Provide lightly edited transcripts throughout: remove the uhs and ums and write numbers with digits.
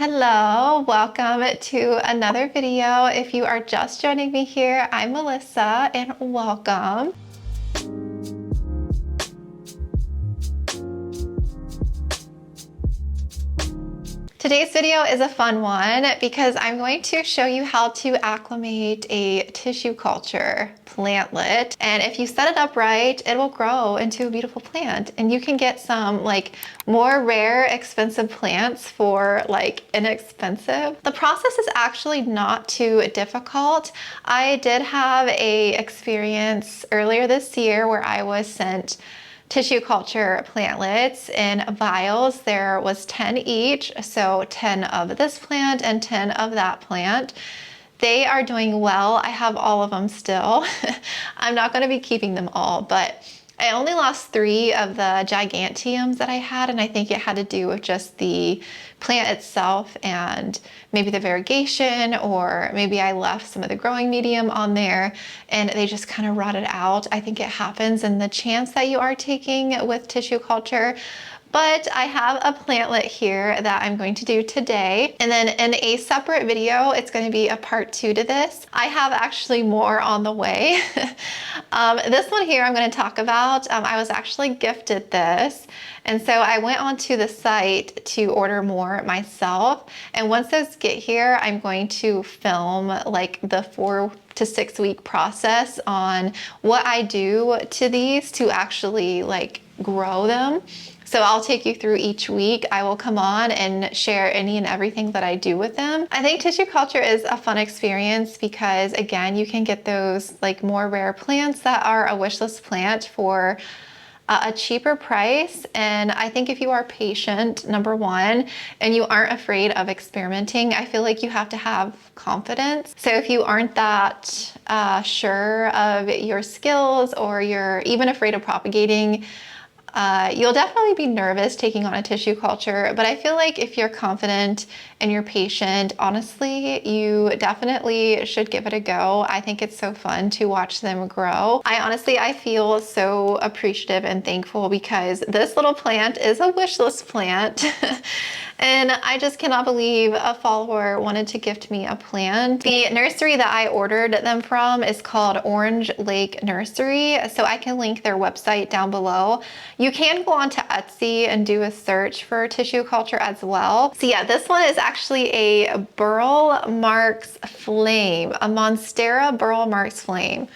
Hello, welcome to another video. If you are just joining me here, I'm Melissa and welcome. Today's video is a fun one because I'm going to show you how to acclimate a tissue culture plantlet. And if you set it up right, it will grow into a beautiful plant. And you can get some more rare, expensive plants for inexpensive. The process is actually not too difficult. I did have a experience earlier this year where I was sent tissue culture plantlets in vials. There was 10 each, so 10 of this plant and 10 of that plant. They are doing well. I have all of them still. I'm not going to be keeping them all, but I only lost 3 of the gigantiums that I had, and I think it had to do with just the plant itself and maybe the variegation, or maybe I left some of the growing medium on there and they just kind of rotted out. I think it happens in the chance that you are taking with tissue culture. But I have a plantlet here that I'm going to do today. And then in a separate video, it's going to be a part 2 to this. I have actually more on the way. This one here I'm going to talk about. I was actually gifted this. And so I went onto the site to order more myself. And once those get here, I'm going to film the 4 to 6 week process on what I do to these to actually grow them. So I'll take you through each week. I will come on and share any and everything that I do with them. I think tissue culture is a fun experience because, again, you can get those more rare plants that are a wish list plant for a cheaper price. And I think if you are patient, number one, and you aren't afraid of experimenting, I feel like you have to have confidence. So if you aren't that sure of your skills, or you're even afraid of propagating, you'll definitely be nervous taking on a tissue culture, but I feel like if you're confident and you're patient, honestly, you definitely should give it a go. I think it's so fun to watch them grow. I feel so appreciative and thankful because this little plant is a wish list plant. And I just cannot believe a follower wanted to gift me a plant. The nursery that I ordered them from is called Orange Lake Nursery, so I can link their website down below. You can go onto Etsy and do a search for tissue culture as well. So yeah, this one is actually a Burl Marks Flame, a Monstera Burl Marks Flame.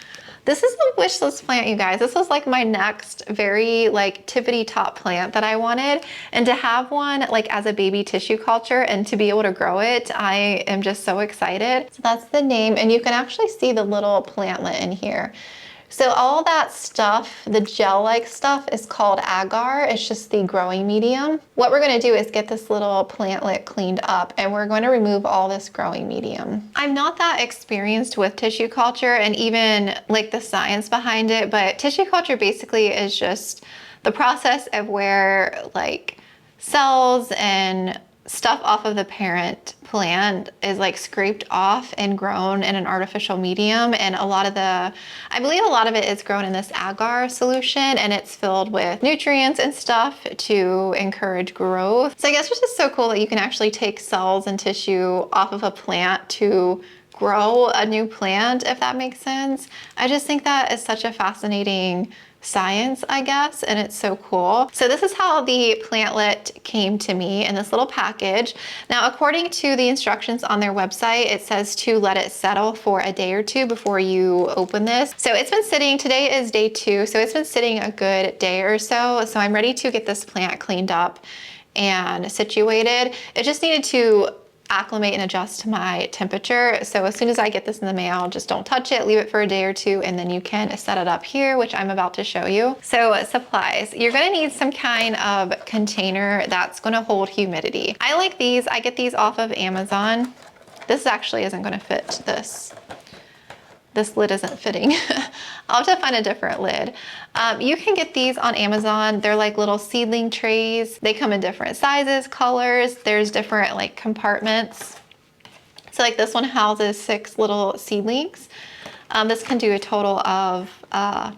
This is the wish list plant, you guys. This was my next very tippity top plant that I wanted. And to have one as a baby tissue culture and to be able to grow it, I am just so excited. So that's the name. And you can actually see the little plantlet in here. So all that stuff, the gel-like stuff, is called agar. It's just the growing medium. What we're gonna do is get this little plantlet cleaned up, and we're going to remove all this growing medium. I'm not that experienced with tissue culture and even the science behind it, but tissue culture basically is just the process of where cells and stuff off of the parent plant is scraped off and grown in an artificial medium. And I believe a lot of it is grown in this agar solution, and it's filled with nutrients and stuff to encourage growth. So I guess it's just so cool that you can actually take cells and tissue off of a plant to grow a new plant, if that makes sense. I just think that is such a fascinating science, I guess, and it's so cool. So this is how the plantlet came to me in this little package. Now, according to the instructions on their website, it says to let it settle for a day or 2 before you open this. So it's been sitting, today is day 2, so it's been sitting a good day or so. So I'm ready to get this plant cleaned up and situated. It just needed to acclimate and adjust to my temperature. So as soon as I get this in the mail, just don't touch it, leave it for a day or 2, and then you can set it up here, which I'm about to show you. So supplies, you're gonna need some kind of container that's gonna hold humidity. I like these, I get these off of Amazon. This actually isn't gonna fit this. This lid isn't fitting. I'll have to find a different lid. You can get these on Amazon. They're little seedling trays. They come in different sizes, colors. There's different compartments. So this one houses 6 little seedlings. This can do a total of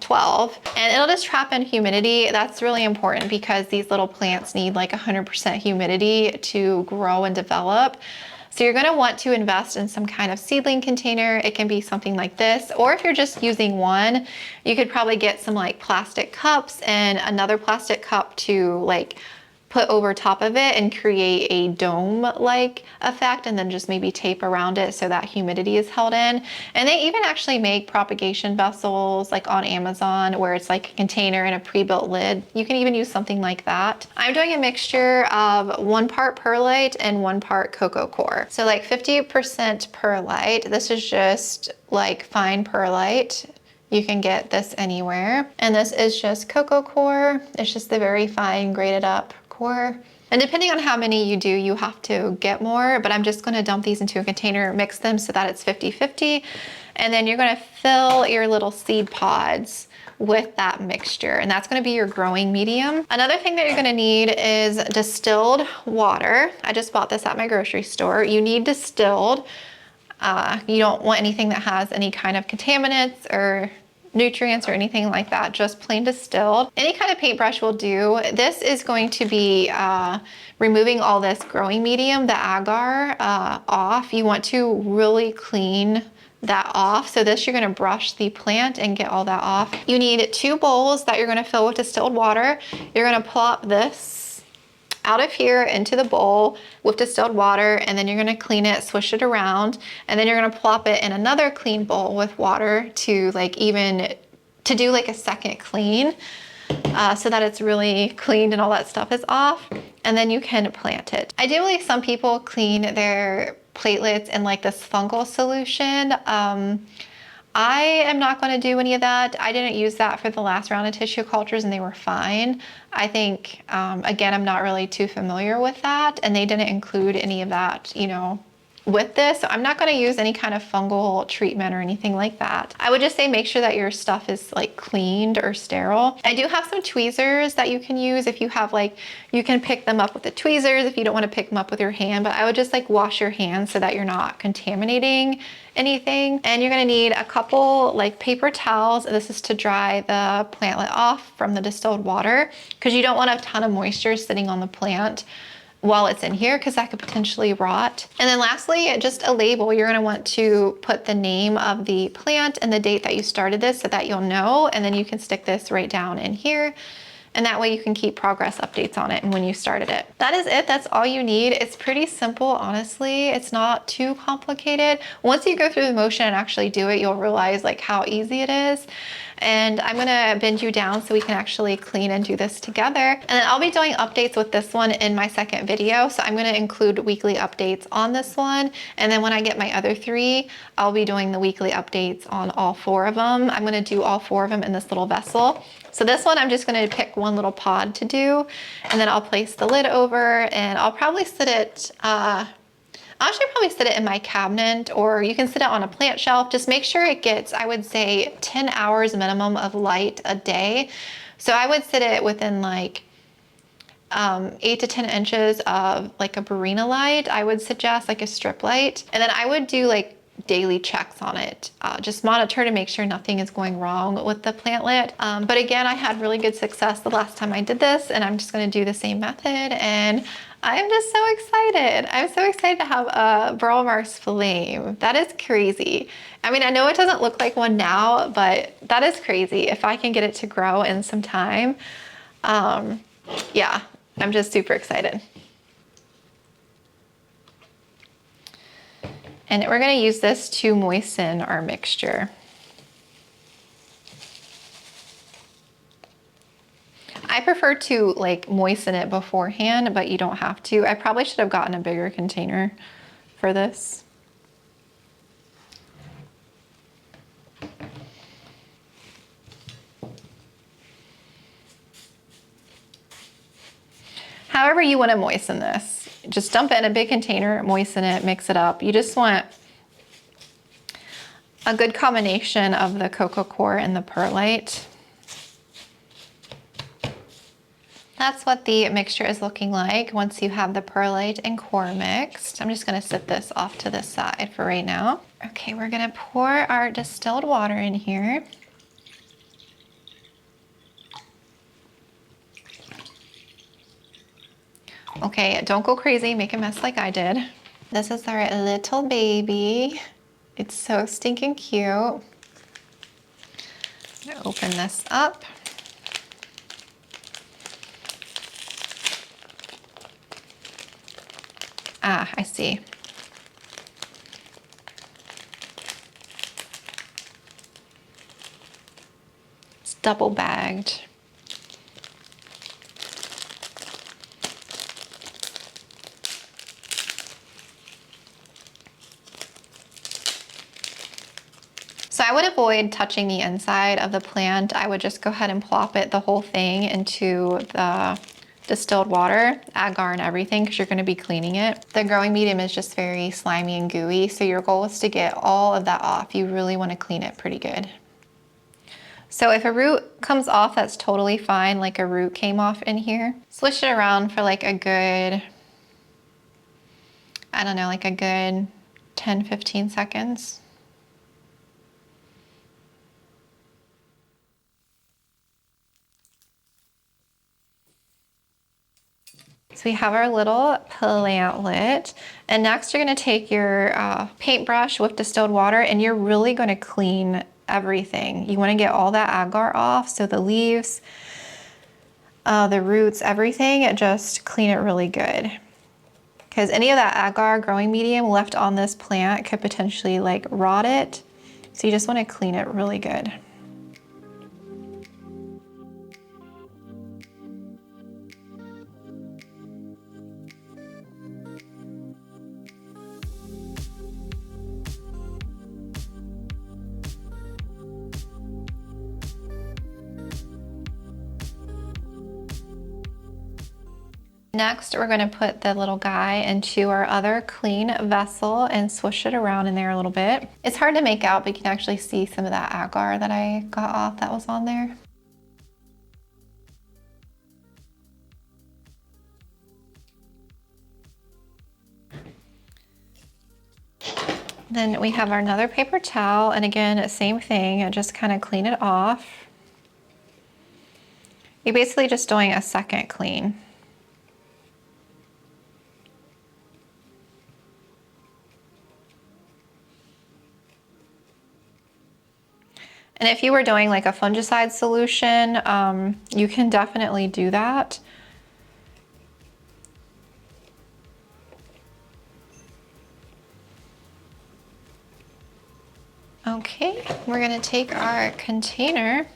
12, and it'll just trap in humidity. That's really important because these little plants need like 100% humidity to grow and develop. So you're gonna want to invest in some kind of seedling container. It can be something like this, or if you're just using one, you could probably get some like plastic cups and another plastic cup to like put over top of it and create a dome-like effect, and then just maybe tape around it so that humidity is held in. And they even actually make propagation vessels like on Amazon where it's like a container and a pre-built lid. You can even use something like that. I'm doing a mixture of 1 part perlite and 1 part cocoa coir. So like 50% perlite. This is just like fine perlite. You can get this anywhere. And this is just cocoa coir. It's just the very fine grated up coir. And depending on how many you do, you have to get more, but I'm just gonna dump these into a container, mix them so that it's 50-50. And then you're gonna fill your little seed pods with that mixture, and that's gonna be your growing medium. Another thing that you're gonna need is distilled water. I just bought this at my grocery store. You need distilled. You don't want anything that has any kind of contaminants or nutrients or anything like that, just plain distilled. Any kind of paintbrush will do. This is going to be removing all this growing medium, the agar, off. You want to really clean that off. So this, you're gonna brush the plant and get all that off. You need 2 bowls that you're gonna fill with distilled water. You're gonna plop this out of here into the bowl with distilled water, and then you're gonna clean it, swish it around, and then you're gonna plop it in another clean bowl with water to do like a second clean, so that it's really cleaned and all that stuff is off, and then you can plant it. Ideally, some people clean their platelets in like this fungal solution. I am not going to do any of that. I didn't use that for the last round of tissue cultures and they were fine. I think, again, I'm not really too familiar with that, and they didn't include any of that, you know, with this. So I'm not going to use any kind of fungal treatment or anything like that. I would just say make sure that your stuff is like cleaned or sterile. I do have some tweezers that you can use if you have like, you can pick them up with the tweezers if you don't want to pick them up with your hand, but I would just like wash your hands so that you're not contaminating anything. And you're going to need a couple like paper towels. This is to dry the plantlet off from the distilled water, because you don't want a ton of moisture sitting on the plant while it's in here, because that could potentially rot. And then lastly, just a label. You're gonna want to put the name of the plant and the date that you started this so that you'll know, and then you can stick this right down in here. And that way you can keep progress updates on it and when you started it. That is it, that's all you need. It's pretty simple, honestly. It's not too complicated. Once you go through the motion and actually do it, you'll realize like how easy it is. And I'm gonna bend you down so we can actually clean and do this together. And then I'll be doing updates with this one in my second video. So I'm gonna include weekly updates on this one. And then when I get my other 3, I'll be doing the weekly updates on all 4 of them. I'm gonna do all 4 of them in this little vessel. So this one, I'm just gonna pick one little pod to do, and then I'll place the lid over, and I'll probably sit it, I'll actually probably sit it in my cabinet, or you can sit it on a plant shelf. Just make sure it gets, I would say, 10 hours minimum of light a day. So I would sit it within like 8 to 10 inches of like a Barina light. I would suggest like a strip light, and then I would do like daily checks on it. Just monitor to make sure nothing is going wrong with the plantlet. But again, I had really good success the last time I did this, and I'm just gonna do the same method, and I'm just so excited. I'm so excited to have a Burl Marks flame. That is crazy. I mean, I know it doesn't look like one now, but that is crazy. If I can get it to grow in some time, yeah, I'm just super excited. And we're gonna use this to moisten our mixture. I prefer to like moisten it beforehand, but you don't have to. I probably should have gotten a bigger container for this. However you want to moisten this. Just dump it in a big container, moisten it, mix it up. You just want a good combination of the cocoa coir and the perlite. That's what the mixture is looking like once you have the perlite and core mixed. I'm just gonna sit this off to the side for right now. Okay, we're gonna pour our distilled water in here. Okay, don't go crazy, make a mess like I did. This is our little baby. It's so stinking cute. I'm gonna open this up. Ah, I see. It's double bagged. So I would avoid touching the inside of the plant. I would just go ahead and plop it, the whole thing, into the distilled water, agar and everything, because you're going to be cleaning it. The growing medium is just very slimy and gooey, so your goal is to get all of that off. You really want to clean it pretty good. So if a root comes off, that's totally fine, like a root came off in here. Swish it around for like a good, I don't know, like a good 10-15 seconds. So we have our little plantlet, and next you're going to take your paintbrush with distilled water, and you're really going to clean everything. You want to get all that agar off, so the leaves, the roots, everything, just clean it really good. Because any of that agar growing medium left on this plant could potentially like rot it, so you just want to clean it really good. Next, we're going to put the little guy into our other clean vessel and swish it around in there a little bit. It's hard to make out, but you can actually see some of that agar that I got off that was on there. Then we have our another paper towel, and again, same thing, just kind of clean it off. You're basically just doing a second clean. And if you were doing like a fungicide solution, you can definitely do that. Okay, we're gonna take our container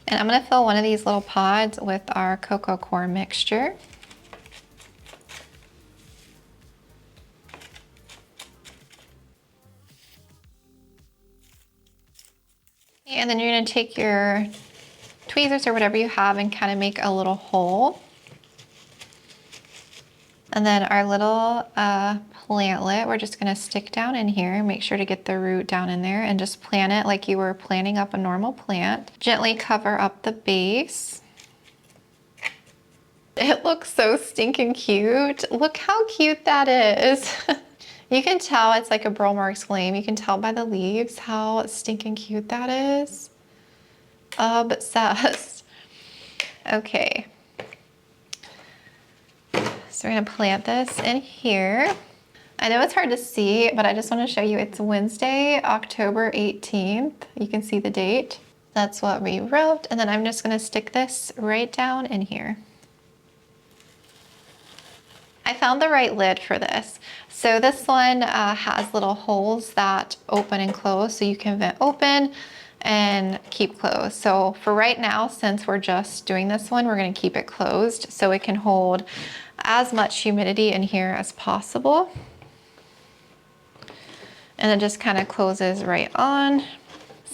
and I'm gonna fill one of these little pods with our cocoa core mixture. And then you're gonna take your tweezers or whatever you have and kind of make a little hole. And then our little plantlet, we're just gonna stick down in here. Make sure to get the root down in there and just plant it like you were planting up a normal plant. Gently cover up the base. It looks so stinking cute. Look how cute that is. You can tell it's like a Burl Marks flame. You can tell by the leaves how stinking cute that is. Obsessed. Okay. So we're gonna plant this in here. I know it's hard to see, but I just want to show you it's Wednesday, October 18th. You can see the date. That's what we wrote. And then I'm just gonna stick this right down in here. I found the right lid for this. So this one has little holes that open and close, so you can vent open and keep closed. So for right now, since we're just doing this one, we're gonna keep it closed so it can hold as much humidity in here as possible. And it just kind of closes right on.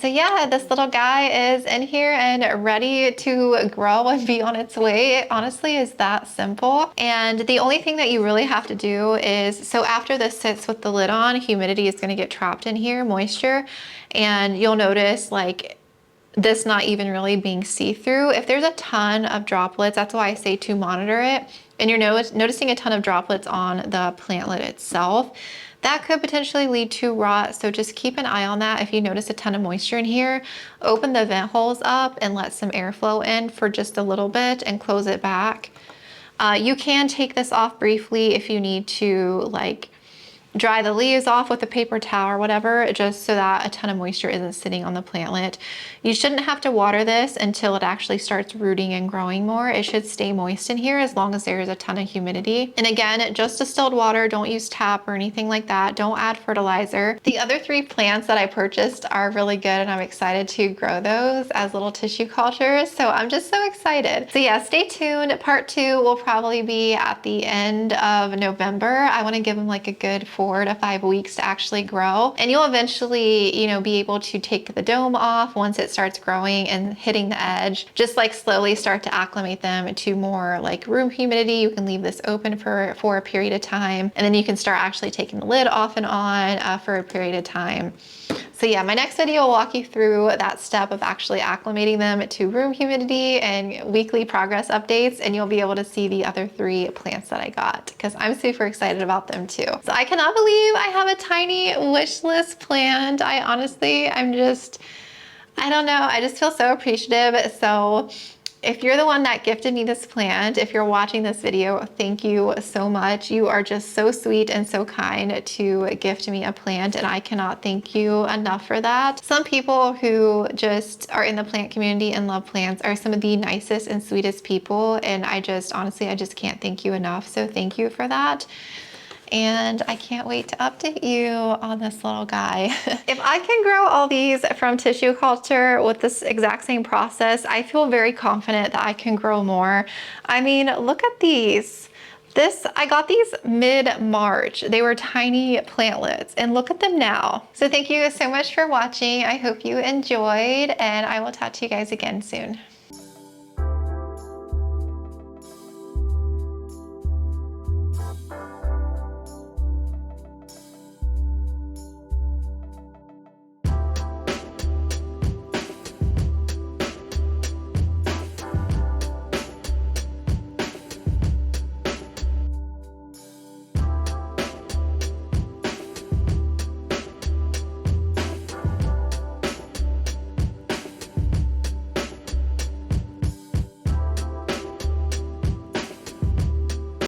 So yeah, this little guy is in here and ready to grow and be on its way. It honestly is that simple. And the only thing that you really have to do is, so after this sits with the lid on, humidity is gonna get trapped in here, moisture, and you'll notice like this not even really being see-through. If there's a ton of droplets, that's why I say to monitor it, and you're noticing a ton of droplets on the plantlet itself, that could potentially lead to rot. So just keep an eye on that. If you notice a ton of moisture in here, open the vent holes up and let some airflow in for just a little bit and close it back. You can take this off briefly if you need to, like, dry the leaves off with a paper towel or whatever, just so that a ton of moisture isn't sitting on the plantlet. You shouldn't have to water this until it actually starts rooting and growing more. It should stay moist in here as long as there is a ton of humidity. And again, just distilled water, don't use tap or anything like that. Don't add fertilizer. The other 3 plants that I purchased are really good, and I'm excited to grow those as little tissue cultures. So I'm just so excited. So yeah, stay tuned. Part 2 will probably be at the end of November. I want to give them like a good 4 to 5 weeks to actually grow. And you'll eventually, you know, be able to take the dome off once it starts growing and hitting the edge. Just like slowly start to acclimate them to more like room humidity. You can leave this open for a period of time, and then you can start actually taking the lid off and on for a period of time. So yeah, my next video will walk you through that step of actually acclimating them to room humidity and weekly progress updates, and you'll be able to see the other 3 plants that I got because I'm super excited about them too. So I cannot believe I have a tiny wish list plant. I don't know, I just feel so appreciative. So if you're the one that gifted me this plant, if you're watching this video, thank you so much. You are just so sweet and so kind to gift me a plant, and I cannot thank you enough for that. Some people who just are in the plant community and love plants are some of the nicest and sweetest people, and honestly, I just can't thank you enough. So thank you for that. And I can't wait to update you on this little guy. If I can grow all these from tissue culture with this exact same process, I feel very confident that I can grow more. I mean, look at these. I got these mid-March. They were tiny plantlets, and look at them now. So thank you so much for watching. I hope you enjoyed, and I will talk to you guys again soon.